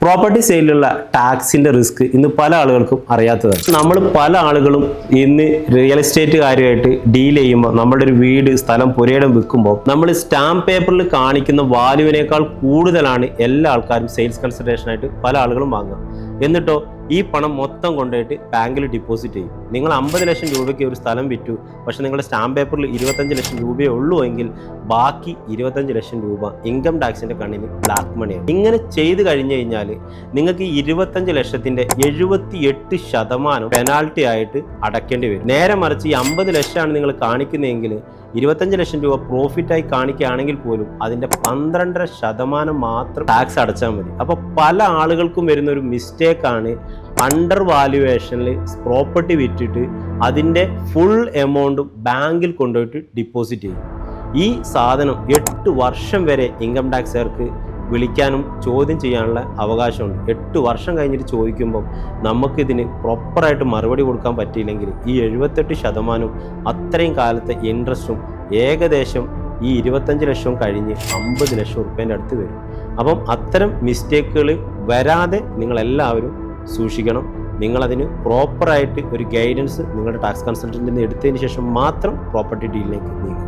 Property സെയിലുള്ള ടാക്സിന്റെ risk ഇന്ന് പല ആളുകൾക്കും അറിയാത്തതാണ്. നമ്മൾ പല ആളുകളും ഇന്ന് റിയൽ എസ്റ്റേറ്റ് കാര്യമായിട്ട് ഡീൽ ചെയ്യുമ്പോൾ നമ്മുടെ ഒരു വീട്, സ്ഥലം, പുരയിടം വിൽക്കുമ്പോൾ നമ്മൾ സ്റ്റാമ്പ് പേപ്പറിൽ കാണിക്കുന്ന വാല്യൂവിനേക്കാൾ കൂടുതലാണ് എല്ലാ ആൾക്കാരും സെയിൽസ് കൺസിഡറേഷൻ ആയിട്ട് പല ആളുകളും വാങ്ങുക. എന്നിട്ടോ ഈ പണം മൊത്തം കൊണ്ടുപോയിട്ട് ബാങ്കിൽ ഡിപ്പോസിറ്റ് ചെയ്യും. നിങ്ങൾ 50 ലക്ഷം രൂപയ്ക്ക് ഒരു സ്ഥലം വിറ്റു, പക്ഷെ നിങ്ങളുടെ സ്റ്റാമ്പ് പേപ്പറിൽ 25 ലക്ഷം രൂപയേ ഉള്ളൂ എങ്കിൽ ബാക്കി 25 ലക്ഷം രൂപ ഇൻകം ടാക്സിന്റെ കണ്ണിന് ബ്ലാക്ക് മണിയാണ്. ഇങ്ങനെ ചെയ്ത് കഴിഞ്ഞു കഴിഞ്ഞാൽ നിങ്ങൾക്ക് 25 ലക്ഷത്തിന്റെ 78% പെനാൽറ്റി ആയിട്ട് അടയ്ക്കേണ്ടി വരും. നേരെ മറിച്ച് ഈ 50 ലക്ഷമാണ് നിങ്ങൾ കാണിക്കുന്നതെങ്കിൽ 25 ലക്ഷം രൂപ പ്രോഫിറ്റായി കാണിക്കുകയാണെങ്കിൽ പോലും അതിന്റെ 12% മാത്രം ടാക്സ് അടച്ചാൽ മതി. അപ്പൊ പല ആളുകൾക്കും വരുന്ന ഒരു മിസ്റ്റേക്കാണ് അണ്ടർ വാല്യുവേഷനിൽ പ്രോപ്പർട്ടി വിറ്റിട്ട് അതിന്റെ ഫുൾ എമൗണ്ടും ബാങ്കിൽ കൊണ്ടുപോയിട്ട് ഡിപ്പോസിറ്റ് ചെയ്യും. ഈ സാധനം 8 വർഷം വരെ ഇൻകം ടാക്സുകാർക്ക് വിളിക്കാനും ചോദ്യം ചെയ്യാനുള്ള അവകാശമുണ്ട്. 8 വർഷം കഴിഞ്ഞിട്ട് ചോദിക്കുമ്പോൾ നമുക്കിതിന് പ്രോപ്പറായിട്ട് മറുപടി കൊടുക്കാൻ പറ്റിയില്ലെങ്കിൽ ഈ 78% അത്രയും കാലത്തെ ഇൻട്രസ്റ്റും ഏകദേശം ഈ 25 ലക്ഷവും കഴിഞ്ഞ് 50 ലക്ഷം റുപ്യേൻ്റെ അടുത്ത് വരും. അപ്പം അത്തരം മിസ്റ്റേക്കുകൾ വരാതെ നിങ്ങളെല്ലാവരും സൂക്ഷിക്കണം. നിങ്ങളതിന് പ്രോപ്പറായിട്ട് ഒരു ഗൈഡൻസ് നിങ്ങളുടെ ടാക്സ് കൺസൾട്ടൻറ്റിൽ നിന്ന് എടുത്തതിന് ശേഷം മാത്രം പ്രോപ്പർട്ടി ഡീലിലേക്ക് നീങ്ങും.